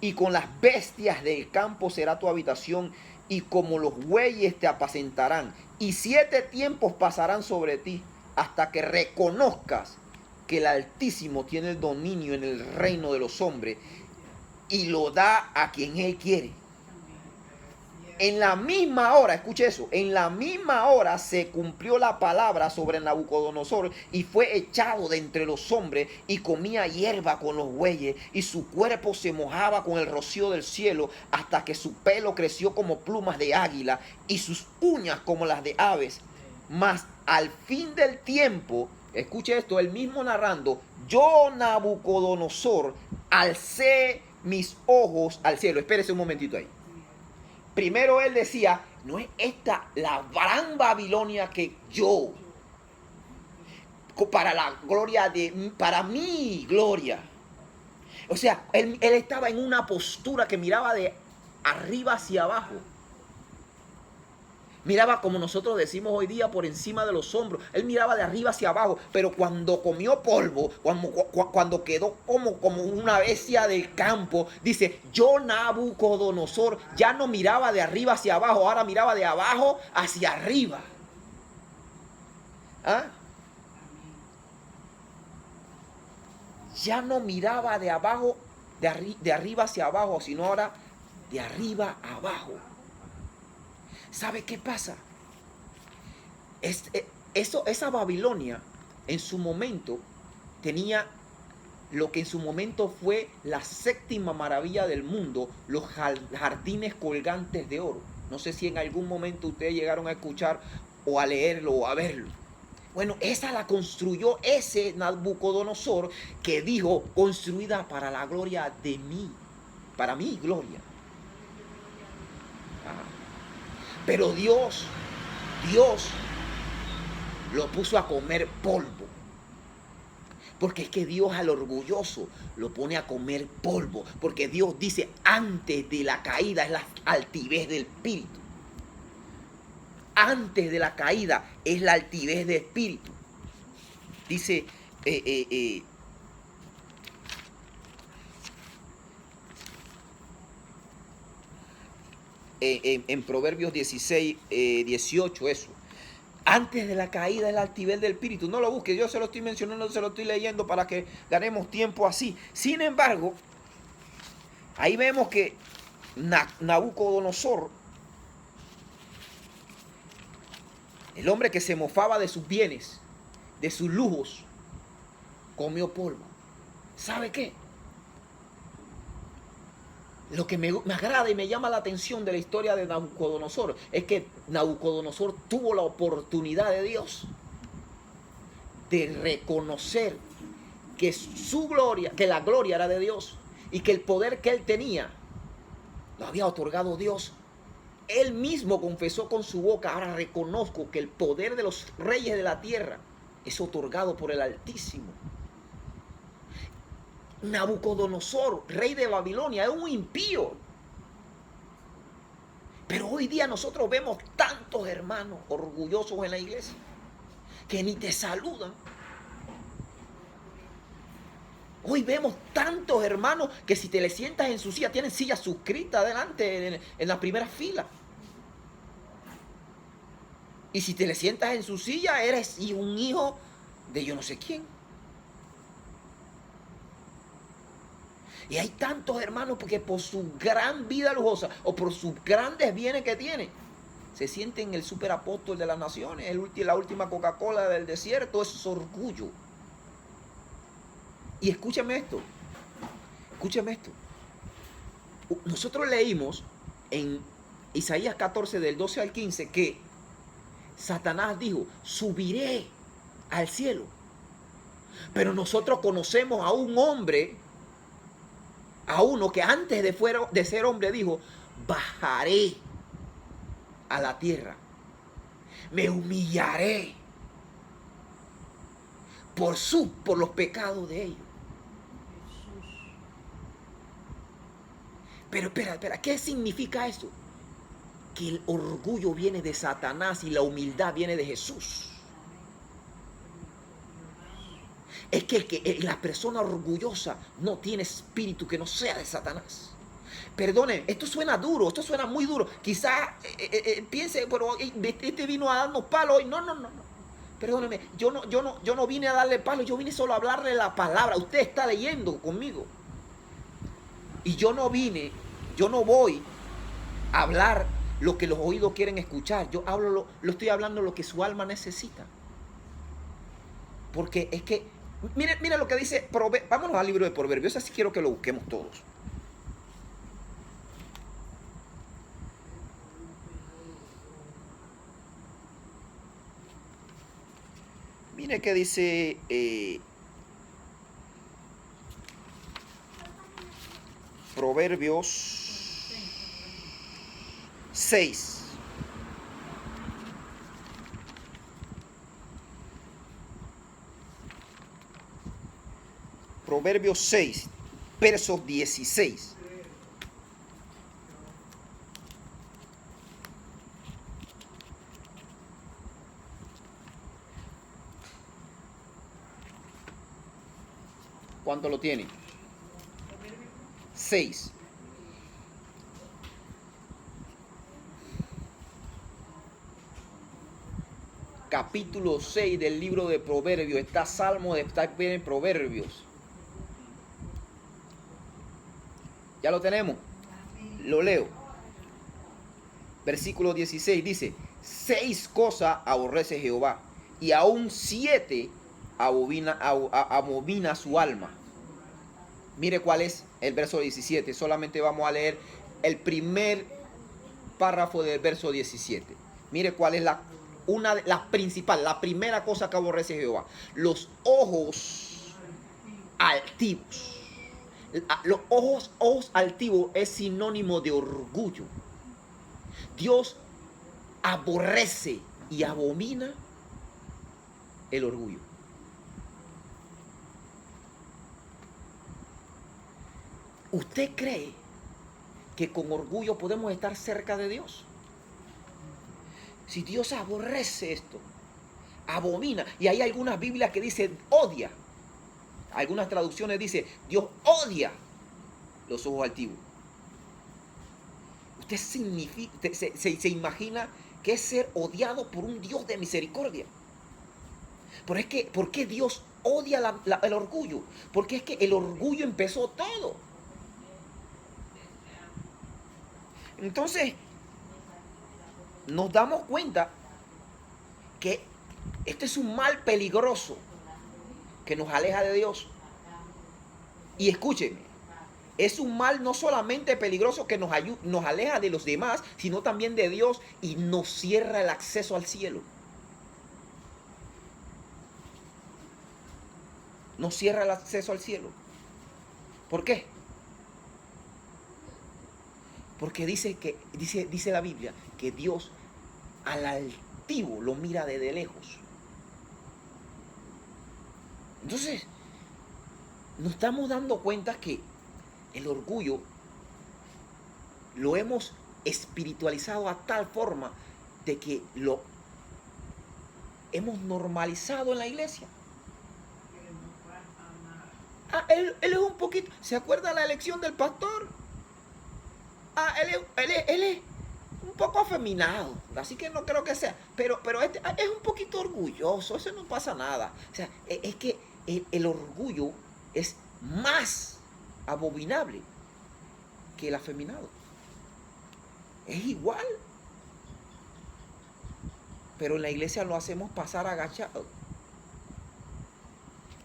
y con las bestias del campo será tu habitación, y como los bueyes te apacentarán, y 7 tiempos pasarán sobre ti, hasta que reconozcas que el Altísimo tiene el dominio en el reino de los hombres, y lo da a quien Él quiere. En la misma hora, escuche eso, en la misma hora se cumplió la palabra sobre Nabucodonosor y fue echado de entre los hombres y comía hierba con los bueyes y su cuerpo se mojaba con el rocío del cielo hasta que su pelo creció como plumas de águila y sus uñas como las de aves. Mas al fin del tiempo, escuche esto, él mismo narrando, yo Nabucodonosor alcé mis ojos al cielo. Espérese un momentito ahí. Primero él decía, no es esta la gran Babilonia que yo, para la gloria de, para mi gloria. O sea, él estaba en una postura que miraba de arriba hacia abajo. Miraba, como nosotros decimos hoy día, por encima de los hombros. Él miraba de arriba hacia abajo, pero cuando comió polvo, cuando quedó como una bestia del campo, dice, yo Nabucodonosor ya no miraba de arriba hacia abajo, ahora miraba de abajo hacia arriba. ¿Ah? Ya no miraba de abajo, de arriba hacia abajo, sino ahora de arriba a abajo. ¿Sabe qué pasa? Esa Babilonia en su momento tenía lo que en su momento fue la 7ª maravilla del mundo, los jardines colgantes de oro. No sé si en algún momento ustedes llegaron a escuchar o a leerlo o a verlo. Bueno, esa la construyó ese Nabucodonosor que dijo, construida para la gloria de mí, para mi gloria. Pero Dios lo puso a comer polvo. Porque es que Dios al orgulloso lo pone a comer polvo. Porque Dios dice, antes de la caída es la altivez del espíritu. Antes de la caída es la altivez de espíritu. Dice, en Proverbios 16, 18, eso. Antes de la caída es la altivez del espíritu. No lo busque, yo se lo estoy mencionando, se lo estoy leyendo para que ganemos tiempo así. Sin embargo, ahí vemos que Nabucodonosor, el hombre que se mofaba de sus bienes, de sus lujos, comió polvo. ¿Sabe qué? Lo que me agrada y me llama la atención de la historia de Nabucodonosor es que Nabucodonosor tuvo la oportunidad de Dios de reconocer que su gloria, que la gloria era de Dios y que el poder que él tenía lo había otorgado Dios. Él mismo confesó con su boca, ahora reconozco que el poder de los reyes de la tierra es otorgado por el Altísimo. Nabucodonosor, rey de Babilonia, es un impío. Pero hoy día nosotros vemos tantos hermanos orgullosos en la iglesia que ni te saludan. Hoy vemos tantos hermanos que si te le sientas en su silla, tienen silla suscrita adelante en la primera fila. Y si te le sientas en su silla, eres un hijo de yo no sé quién. Y hay tantos hermanos porque por su gran vida lujosa o por sus grandes bienes que tienen, se sienten el superapóstol de las naciones, la última Coca-Cola del desierto. Eso es orgullo. Y escúchame esto. Nosotros leímos en Isaías 14 del 12 al 15 que Satanás dijo, subiré al cielo. Pero nosotros conocemos a un hombre a uno que antes de ser hombre dijo, bajaré a la tierra, me humillaré por los pecados de ellos. Pero espera, ¿qué significa eso? Que el orgullo viene de Satanás y la humildad viene de Jesús. Es que la persona orgullosa no tiene espíritu que no sea de Satanás. Perdonen, esto suena duro, esto suena muy duro. Quizás piense, pero este vino a darnos palo hoy. No. Perdóneme, yo no vine a darle palo, yo vine solo a hablarle la palabra. Usted está leyendo conmigo. Y yo no voy a hablar lo que los oídos quieren escuchar. Yo lo estoy hablando lo que su alma necesita. Porque es que, mire lo que dice, vámonos al libro de Proverbios, así quiero que lo busquemos todos. Mire que dice Proverbios 6. Proverbios 6, versos 16. ¿Cuánto lo tiene? 6. Capítulo 6 del libro de Proverbios. Está Salmo, está en Proverbios. Ya lo tenemos. Lo leo. Versículo 16 dice: 6 cosas aborrece Jehová, y aún 7 abomina su alma. Mire cuál es el verso 17. Solamente vamos a leer el primer párrafo del verso 17. Mire cuál es la principal, la primera cosa que aborrece Jehová: los ojos altivos. Los ojos altivos es sinónimo de orgullo. Dios aborrece y abomina el orgullo. ¿Usted cree que con orgullo podemos estar cerca de Dios? Si Dios aborrece esto, abomina, y hay algunas Biblias que dicen odia. Algunas traducciones dicen Dios odia los ojos altivos. Usted se imagina que es ser odiado por un Dios de misericordia. Pero es que, ¿por qué Dios odia el orgullo? Porque es que el orgullo empezó todo. Entonces, nos damos cuenta que este es un mal peligroso que nos aleja de Dios. Y escúchenme, es un mal no solamente peligroso que nos aleja de los demás, sino también de Dios, y nos cierra el acceso al cielo. Nos cierra el acceso al cielo. ¿Por qué? Porque dice la Biblia que Dios al altivo lo mira desde lejos. Entonces, nos estamos dando cuenta que el orgullo lo hemos espiritualizado a tal forma de que lo hemos normalizado en la iglesia. Él es un poquito. ¿Se acuerda la elección del pastor? Él es un poco afeminado, así que no creo que sea. Pero este es un poquito orgulloso, eso no pasa nada. O sea, es que el orgullo es más abominable que el afeminado. Es igual. Pero en la iglesia lo hacemos pasar agachado.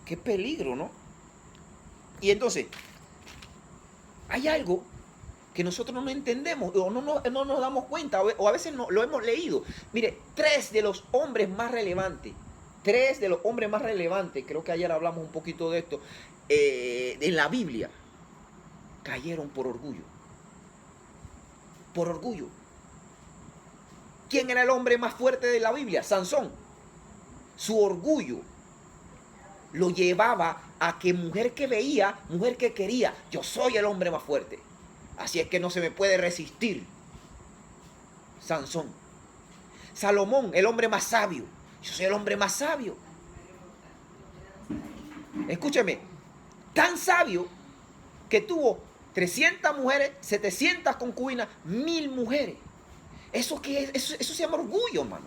Qué peligro, ¿no? Y entonces, hay algo que nosotros no entendemos o no nos damos cuenta, o a veces no lo hemos leído. Mire, 3 de los hombres más relevantes, creo que ayer hablamos un poquito de esto, en la Biblia, cayeron por orgullo. Por orgullo. ¿Quién era el hombre más fuerte de la Biblia? Sansón. Su orgullo lo llevaba a que mujer que veía, mujer que quería, yo soy el hombre más fuerte. Así es que no se me puede resistir. Sansón. Salomón, el hombre más sabio. Yo soy el hombre más sabio. Escúcheme, tan sabio que tuvo 300 mujeres, 700 concubinas, 1000 mujeres. ¿Eso qué es? Eso se llama orgullo, hermano.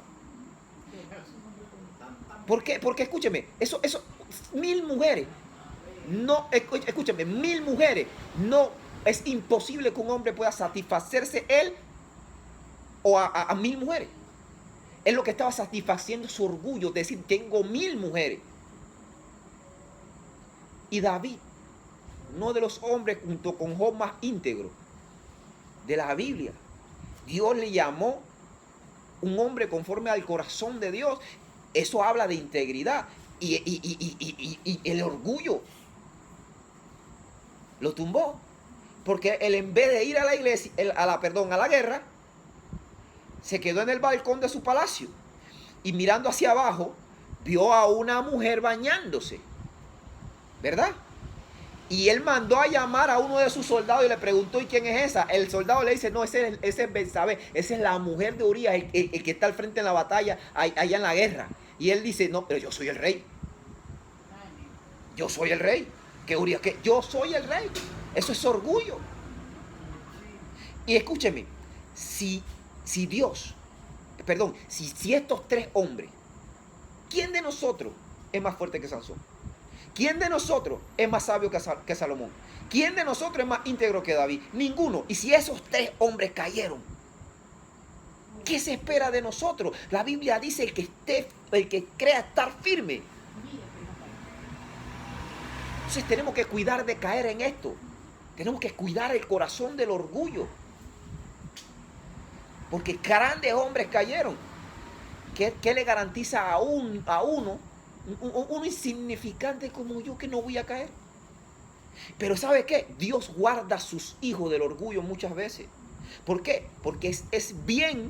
¿Por qué? Porque escúcheme, eso 1000 mujeres. No, escúcheme, 1000 mujeres. No, es imposible que un hombre pueda satisfacerse él o a 1000 mujeres. Es lo que estaba satisfaciendo su orgullo, decir, tengo 1000 mujeres. Y David, uno de los hombres junto con Job más íntegro de la Biblia, Dios le llamó un hombre conforme al corazón de Dios. Eso habla de integridad y el orgullo lo tumbó, porque él, en vez de ir a la iglesia, a la guerra, se quedó en el balcón de su palacio y mirando hacia abajo vio a una mujer bañándose, ¿verdad? Y él mandó a llamar a uno de sus soldados y le preguntó, ¿y quién es esa? El soldado le dice, no, ese es Betsabé, esa es la mujer de Urías, el que está al frente en la batalla, allá en la guerra. Y él dice, no, pero yo soy el rey. Yo soy el rey. ¿Qué Urías? ¿Qué? Yo soy el rey. Eso es orgullo. Y escúcheme, si estos tres hombres, ¿quién de nosotros es más fuerte que Sansón? ¿Quién de nosotros es más sabio que Salomón? ¿Quién de nosotros es más íntegro que David? Ninguno. Y si esos tres hombres cayeron, ¿qué se espera de nosotros? La Biblia dice el que crea estar firme. Entonces tenemos que cuidar de caer en esto. Tenemos que cuidar el corazón del orgullo. Porque grandes hombres cayeron. ¿Qué le garantiza a uno, un insignificante como yo, que no voy a caer? Pero ¿sabe qué? Dios guarda a sus hijos del orgullo muchas veces. ¿Por qué? Porque es bien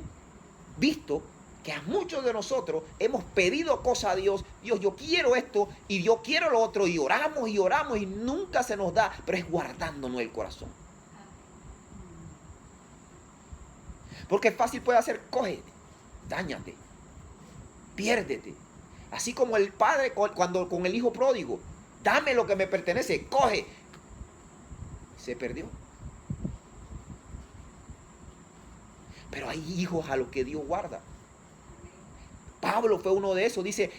visto que a muchos de nosotros hemos pedido cosas a Dios. Dios, yo quiero esto y yo quiero lo otro. Y oramos y nunca se nos da. Pero es guardándonos el corazón. Porque es fácil puede hacer, cógete, dáñate, piérdete. Así como el padre cuando con el hijo pródigo, dame lo que me pertenece, coge. Se perdió. Pero hay hijos a los que Dios guarda. Pablo fue uno de esos. Dice,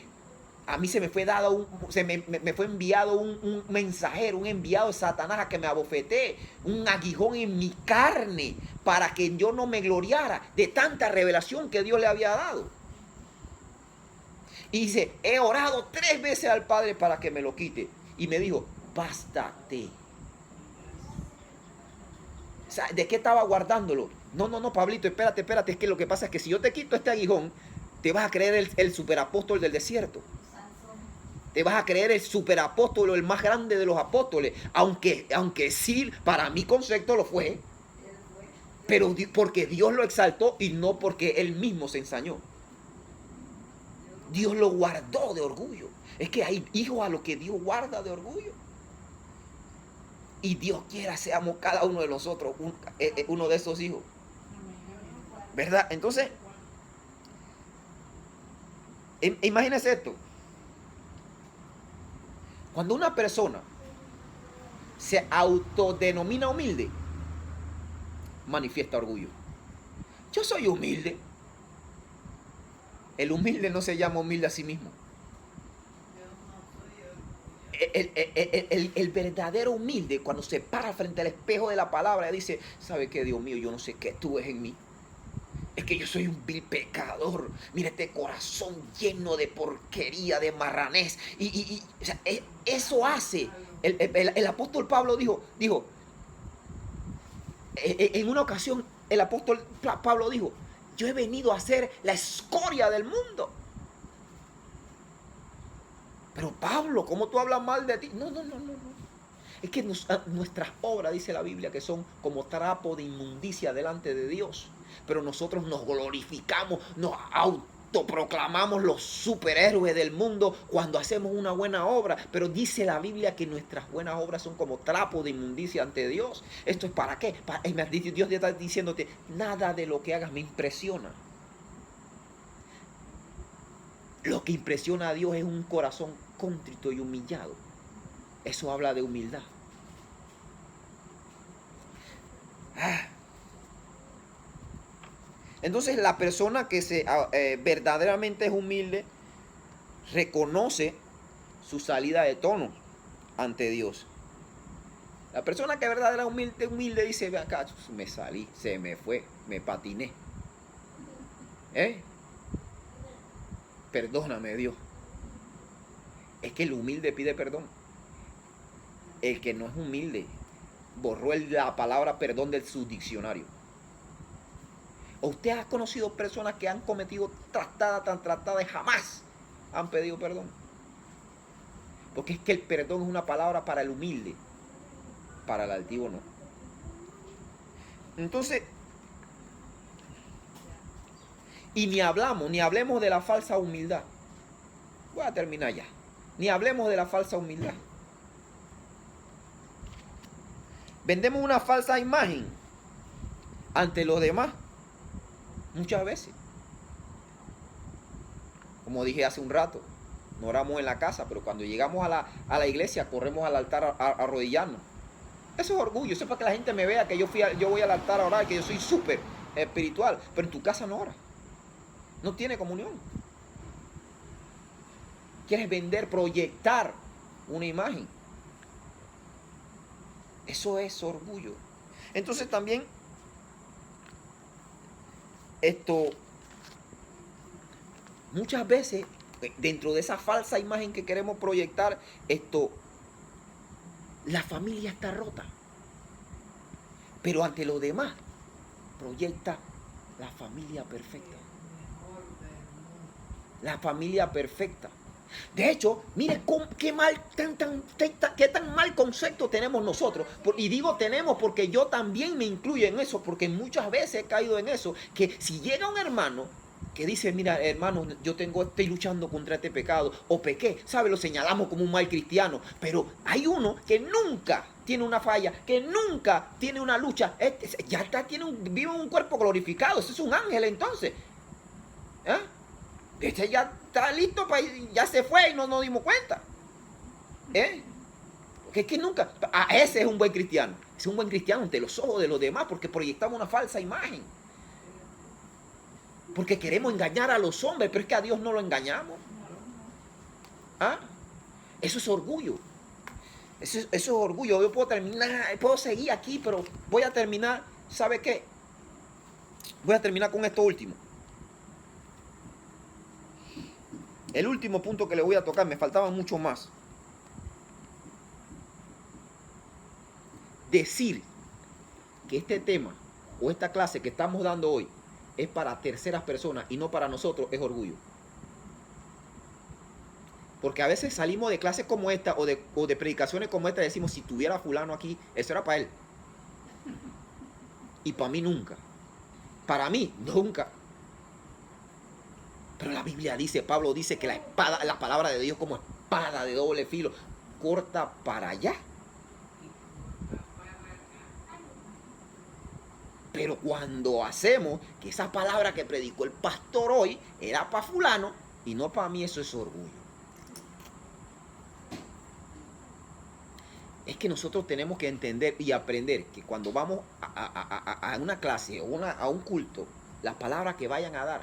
a mí se me fue dado me fue enviado un mensajero, un enviado de Satanás a que me abofetee, un aguijón en mi carne, para que yo no me gloriara de tanta revelación que Dios le había dado. Y dice, he orado 3 veces al Padre para que me lo quite. Y me dijo, bástate. O sea, ¿de qué estaba guardándolo? No, Pablito, espérate. Es que lo que pasa es que si yo te quito este aguijón, te vas a creer el superapóstol del desierto. Te vas a creer el superapóstol, el más grande de los apóstoles. Aunque sí, para mi concepto lo fue. Pero porque Dios lo exaltó y no porque él mismo se ensañó. Dios lo guardó de orgullo. Es que hay hijos a los que Dios guarda de orgullo. Y Dios quiera seamos cada uno de nosotros uno de esos hijos. ¿Verdad? Entonces, imagínense esto. Cuando una persona se autodenomina humilde, manifiesta orgullo. Yo soy humilde. El humilde no se llama humilde a sí mismo. El verdadero humilde, cuando se para frente al espejo de la palabra, dice, ¿sabe qué, Dios mío? Yo no sé qué tú ves en mí. Es que yo soy un vil pecador. Mira este corazón lleno de porquería, de marranés. O sea, eso hace. El apóstol Pablo dijo, en una ocasión, el apóstol Pablo dijo, yo he venido a ser la escoria del mundo. Pero Pablo, ¿cómo tú hablas mal de ti? No. Es que nuestras obras, dice la Biblia, que son como trapo de inmundicia delante de Dios. Pero nosotros nos glorificamos, nos autoproclamamos los superhéroes del mundo cuando hacemos una buena obra. Pero dice la Biblia que nuestras buenas obras son como trapo de inmundicia ante Dios. ¿Esto es para qué? Dios te está diciéndote, nada de lo que hagas me impresiona. Lo que impresiona a Dios es un corazón contrito y humillado. Eso habla de humildad. Entonces la persona que verdaderamente es humilde reconoce su salida de tono ante Dios. La persona que verdaderamente humilde dice, ve acá, me salí, se me fue, me patiné. Perdóname, Dios. Es que el humilde pide perdón. El que no es humilde borró la palabra perdón de su diccionario. ¿O usted ha conocido personas que han cometido tratadas y jamás han pedido perdón? Porque es que el perdón es una palabra para el humilde, para el altivo no. Entonces, y ni hablemos de la falsa humildad. Voy a terminar ya. Ni hablemos de la falsa humildad. Vendemos una falsa imagen ante los demás muchas veces. Como dije hace un rato, no oramos en la casa, pero cuando llegamos a la iglesia corremos al altar a arrodillarnos. Eso es orgullo, eso es para que la gente me vea que yo voy al altar a orar, que yo soy súper espiritual, pero en tu casa no oras. No tiene comunión. Quieres vender, proyectar una imagen. Eso es orgullo. Entonces también muchas veces dentro de esa falsa imagen que queremos proyectar, la familia está rota. Pero ante los demás proyecta la familia perfecta. La familia perfecta. De hecho, mire qué tan mal concepto tenemos nosotros. Y digo tenemos porque yo también me incluyo en eso, porque muchas veces he caído en eso, que si llega un hermano que dice, mira hermano, estoy luchando contra este pecado, o pequé, ¿sabe? Lo señalamos como un mal cristiano, pero hay uno que nunca tiene una falla, que nunca tiene una lucha, vive en un cuerpo glorificado, ese es un ángel entonces. Este ya está listo, ya se fue y no nos dimos cuenta. Porque es que nunca, ese es un buen cristiano. Es un buen cristiano ante los ojos de los demás porque proyectamos una falsa imagen. Porque queremos engañar a los hombres, pero es que a Dios no lo engañamos. Eso es orgullo. Eso es orgullo. Yo puedo seguir aquí, pero voy a terminar, ¿sabe qué? Voy a terminar con esto último. El último punto que le voy a tocar, me faltaban mucho más. Decir que este tema o esta clase que estamos dando hoy es para terceras personas y no para nosotros es orgullo. Porque a veces salimos de clases como esta o de predicaciones como esta y decimos, si tuviera fulano aquí, eso era para él. Y para mí nunca. Para mí nunca. Pero la Biblia dice, Pablo dice que la palabra de Dios como espada de doble filo, corta para allá. Pero cuando hacemos que esa palabra que predicó el pastor hoy era para fulano y no para mí, eso es orgullo. Es que nosotros tenemos que entender y aprender que cuando vamos a una clase o a un culto, las palabras que vayan a dar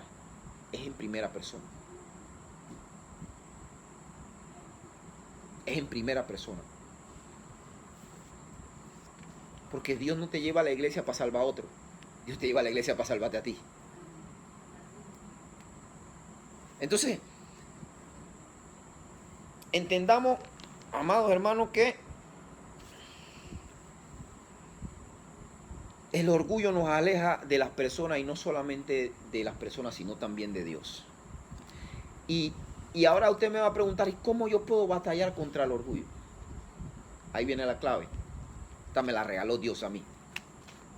es en primera persona. Es en primera persona. Porque Dios no te lleva a la iglesia para salvar a otro. Dios te lleva a la iglesia para salvarte a ti. Entonces, entendamos, amados hermanos, que el orgullo nos aleja de las personas y no solamente de las personas, sino también de Dios. Y ahora usted me va a preguntar, ¿y cómo yo puedo batallar contra el orgullo? Ahí viene la clave. Esta me la regaló Dios a mí.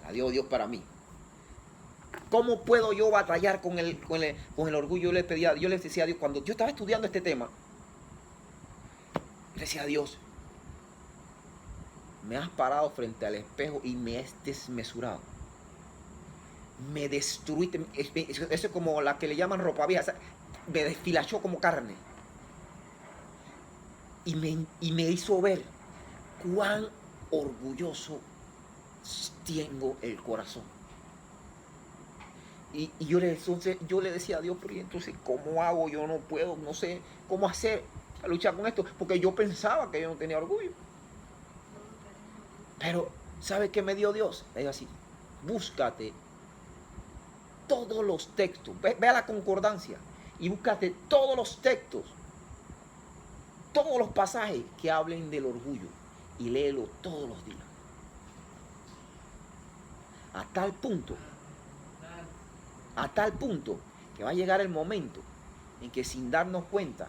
La dio Dios para mí. ¿Cómo puedo yo batallar con el orgullo? Yo le decía a Dios, cuando yo estaba estudiando este tema, le decía a Dios, me has parado frente al espejo y me has desmesurado. Me destruiste. Eso es como la que le llaman ropa vieja. Me desfilachó como carne. Y me hizo ver cuán orgulloso tengo el corazón. Y yo le decía a Dios, pero entonces, ¿cómo hago? Yo no puedo, no sé cómo hacer a luchar con esto, porque yo pensaba que yo no tenía orgullo. Pero, ¿sabe qué me dio Dios? Le digo así, búscate todos los textos, ve a la concordancia y búscate todos los textos, todos los pasajes que hablen del orgullo y léelo todos los días. A tal punto que va a llegar el momento en que sin darnos cuenta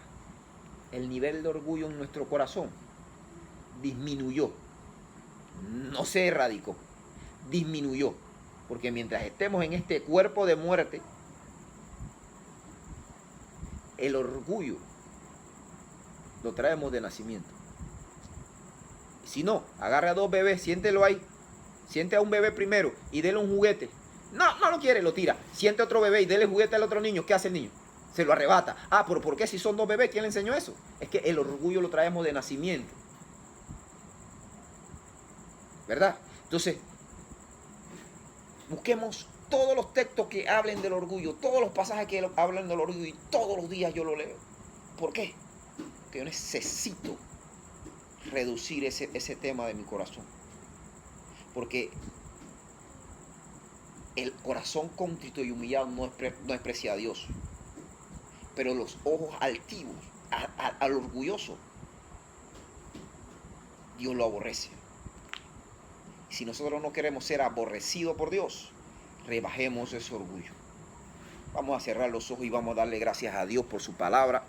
el nivel de orgullo en nuestro corazón disminuyó. No se erradicó, disminuyó. Porque mientras estemos en este cuerpo de muerte, el orgullo lo traemos de nacimiento. Si no, agarra a 2 bebés, siéntelo ahí. Siente a un bebé primero y dele un juguete. No lo quiere, lo tira. Siente a otro bebé y dele juguete al otro niño. ¿Qué hace el niño? Se lo arrebata. Ah, pero ¿por qué si son 2 bebés? ¿Quién le enseñó eso? Es que el orgullo lo traemos de nacimiento. ¿Verdad? Entonces, busquemos todos los textos que hablen del orgullo, todos los pasajes que hablan del orgullo, y todos los días yo lo leo. ¿Por qué? Porque yo necesito reducir ese tema de mi corazón. Porque el corazón contrito y humillado no desprecia a Dios. Pero los ojos altivos, al orgulloso, Dios lo aborrece. Si nosotros no queremos ser aborrecidos por Dios, rebajemos ese orgullo. Vamos a cerrar los ojos y vamos a darle gracias a Dios por su palabra.